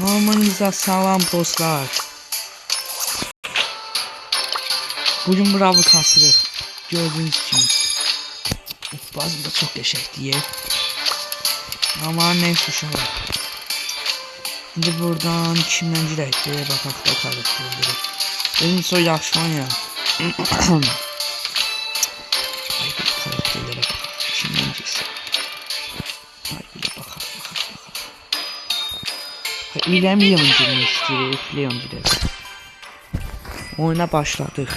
Hamınıza salam dostlar. Bugün bravo kasırıq. Gördüğünüz kimi. Bazı da çok yaşayık diye. Ama neyse uşaqlar. Şimdi buradan kimden girək deyə baxaq da karakterləri. Benim soy yaşman ya. Ay bir karakterlere baxaq. Kimden girsin. Ay bir baxaq. İlemiyorum girmiştir. Ekliyorum biraz. Oyuna başladık.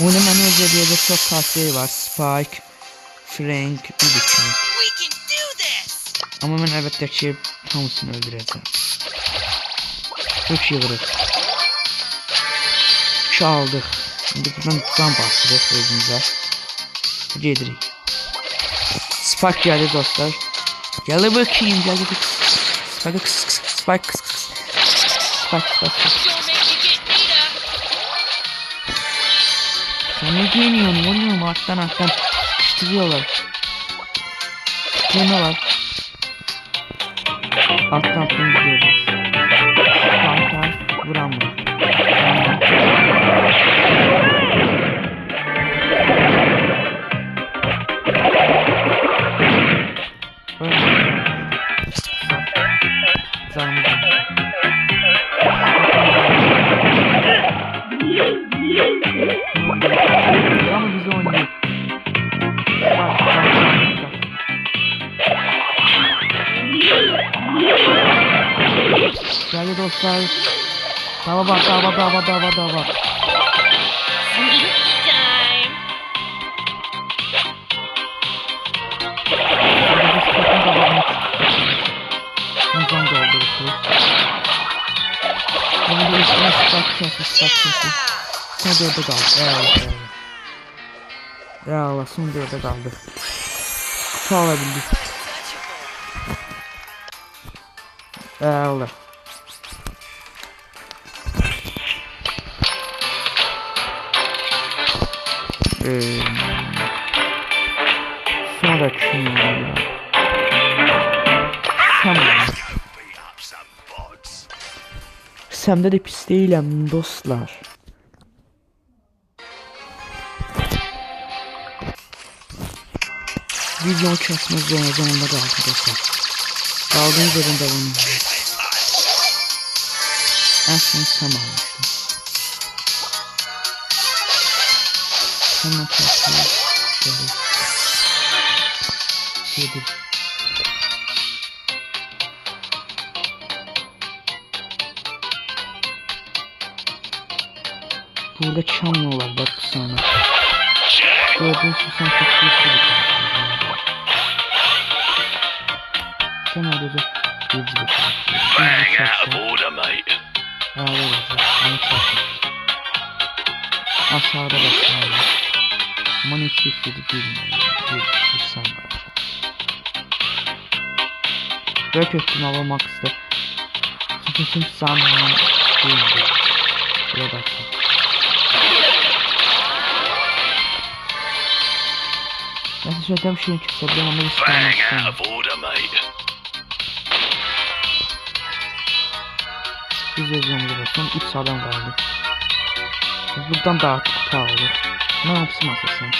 Oyunun en özelliğinde çok karakteri var. Spike, Frank, bir kimi. Ama ben elbette ki hamısını öldüreceğim. Çok iyi vurur. Şu aldık. Şimdi buradan can bastırıq özümüzə. Gedirik. Spike geldi dostlar. Gel bakayım, gel. Spike. Sen ne giyiniyorsun oğlum? Alttan kıştırıyorlar. Kıştırıyorlar. Alttan gidiyoruz. Kanka vuran mı? Geldi dostlar. Dava. Can doldururuz. Onu da üstüne stack. Son dörde kaldı. Eyvallah son dörde kaldı. Kutu alabildik. Eyvallah. Sonra kim ya? Sam'da de pis değilim dostlar. Videomu kesmek zorunda kaldım dostlar. Kaldığım yerinde bunu. En son Sam almıştım. Hemen kesmek. Şöyle. Burada çamlı var bak sana. Gördüğünüz gibi sen çok güçlü bir karakter. Sen ayrıca bir Bang out of order, mate. Aşağıda bakıyorlar. Manifestleri bir sen var. Böyle kötü hava max'ta. Çünkü sanmıyorum değildi. Buraya baksın. Ben şöyle bir şey kesebilirim ama bir Bang saniye. out of order, mate. Biz yazıyoruz son 3 adam kaldı. Buradan daha kutu alır. Ne yapsın aslında sen?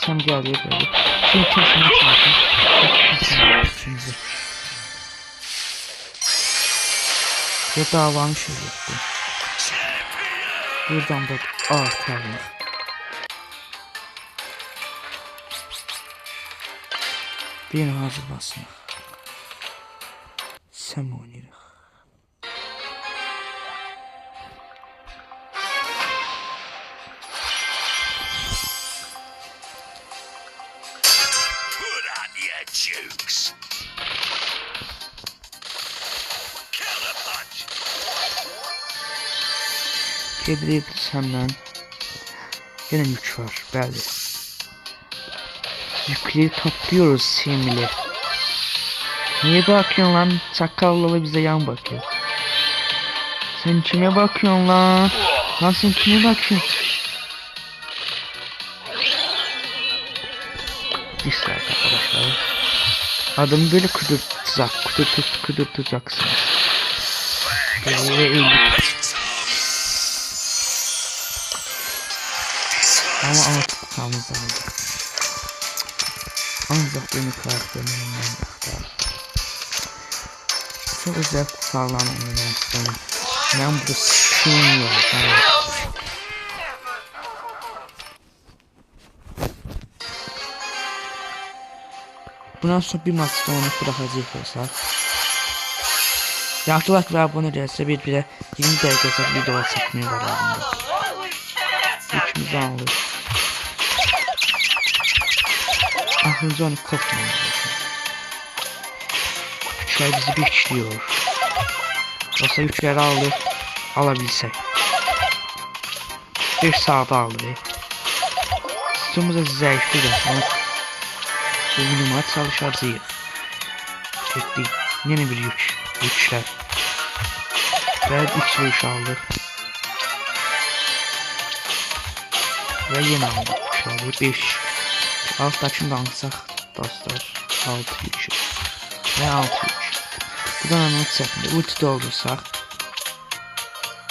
Sen geldi böyle. Şimdi kesin açalım. Ya davanı şöyle yaptı. Buradan da artalım. Bir hazırlasın. Sen oynayırıq. Put up your jukes. Counter punch. Gedirib səndən. Yine yük var, bəli. Yükleri topluyoruz Semile. Niye bakıyorsun lan? Sakallı bize yan bakıyor. Sen kime bakıyorsun lan? Lan sen kime bakıyorsun? dislike arkadaşlar. Adamı böyle kudurtacaksın. Böyle öldük. Ama anlattıklarımız aldı. Ancak benim karakterimden aktar. Çok özel kufarlarla oynamak istedim. Ben burada sıkılmıyorum. Bundan sonra bir maç sonra bırakacağız. Yaxşı like ve abone değilse bir 20 dakika video çekmeye var aslında. İkimiz alır. Aklınca onu kopmayın. Şey bizi bekliyor. Olsa yükleri alır. Alabilsek. Bir sağda alır. Sütumuz da zayıftır. Bu minimuma çalışacağız. Çektik. Yeni bir yükler. Ve X vuruş aldık. Ve yine aldık. Şöyle 5. Alttakini de alsak dostlar. 6 yük. Ve 6 yük. Buradan anlat şeklinde ulti doldursak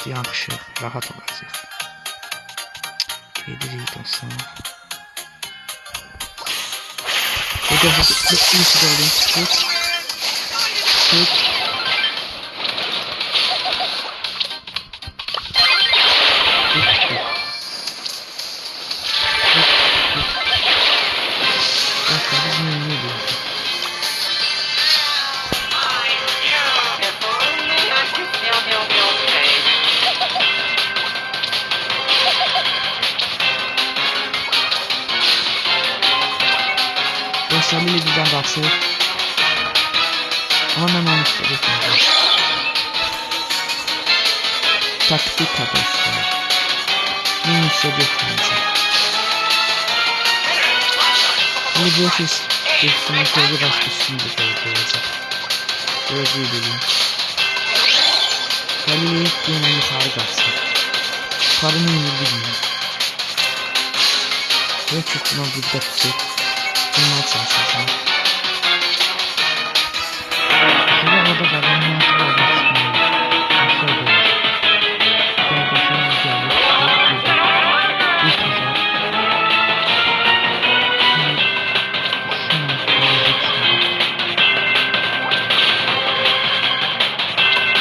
yaxşı, rahat olacaq. Gedirik dostlar. Bu da ulti doldursak tut. Dostlar bile bizden baksın. Hemen istedim. Taktik arkadaşlar. Bunu hissediyorsunuz. Bu boşuz. Kesinlikle başkasını da koyacağız. Özür dilerim. Kaleye yine yukarı kalsın. Karını inir bilmiyorum. Ve çıktığına burada tutup bundan çalışacağım. Şimdi orada da ben ne yapacağım? Nasıl olur? Kardeşim geldi. İlk güzel.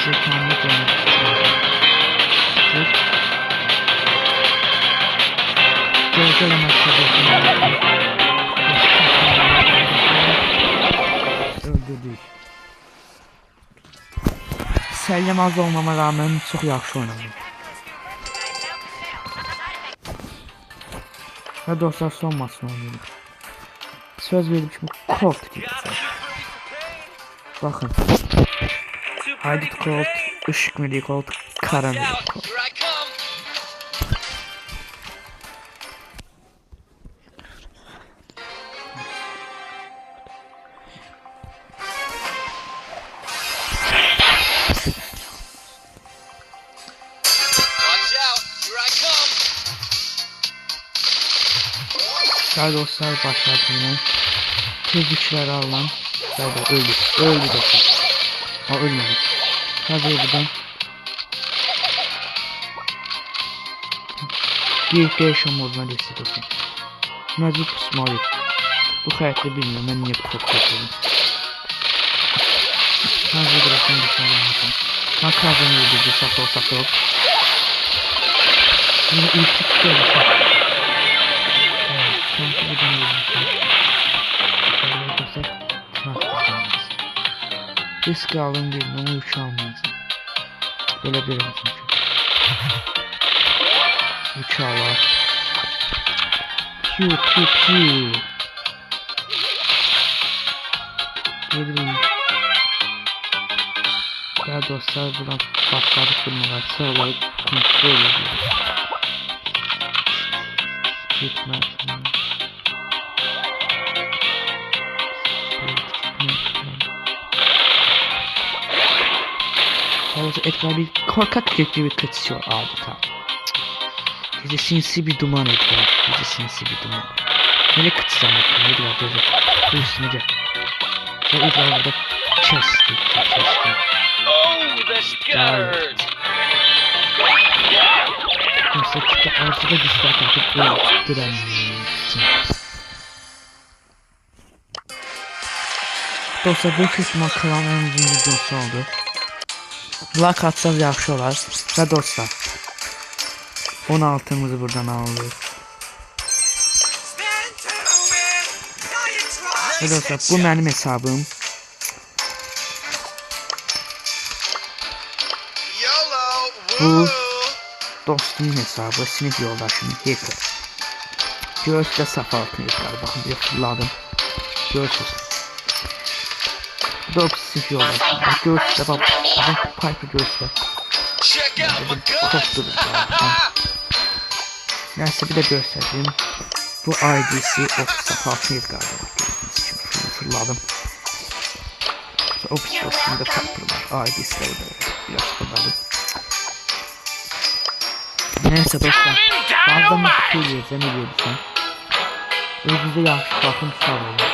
Zekanlı dönüp gölgeleme öldürdük. Səlləm az olmama rağmen çox yaxşı oynadım. Və dostlar son maçını oynayırıq. Söz vermiş mi? Colt deyəcək. Baxın. Haydi Colt, ışık mili Colt, kara mili Colt. Haydi dostlar başladı yine. Tezlikler alınan. Haydi öldü dostlar. O ölmedi. Hadi buradan. Bir değişim moduna destek olsun. Məcbur pusmalıyım. Bu hayatta bilmiyorum ben niye top yapıyorum. Hadi bırakın düşünelim. Ben kazanı öldürdü sakal. Yine ilk tutuyorum. Sanki buradan öldürdü. Risk alın değil ama 3 almayız. Böyle bir olsun çünkü. 3 alar. Piu. Gelin. Ya dostlar buradan başladık durmalar. Sağlayıp kontrol ediyoruz. Gitmez. Edgar bir korkak köklü gibi kaçışıyor adeta. Gece sinsi bir duman Edgar. Nereye kaçacağım bakayım. Neydi var gözü. Bu üstüne gel. Ve ilk var burada. Chest. Oh, the skirt. Kimse çıktı. Artıda güçler takıp öldüren. Dostlar bu kısmı kanalımızın videosu oldu. Like atsanız yaxşı olar. Ve dostlar 16'mızı buradan alıyoruz. Ve dostlar bu benim hesabım. Bu dostumun hesabı, sinif yoldaşım Hacker. Göğüsde saf altını yıkar. Bakın bir fırladım. Göğüsüz. Bu da sinif yoldaşım. Göğüsde bak. Piper göğüsde. Çok durur. Neyse bir de göstereyim. Bu ID'si saf altını yıkar. Şimdi fırladım. Ofis dostumda Piper var. ID'si de biraz fırladım. Neyse dostlar, bazen mutlu oluyoruz, ne diyorsun? Özünüze yaxşı bakın, sağ olun.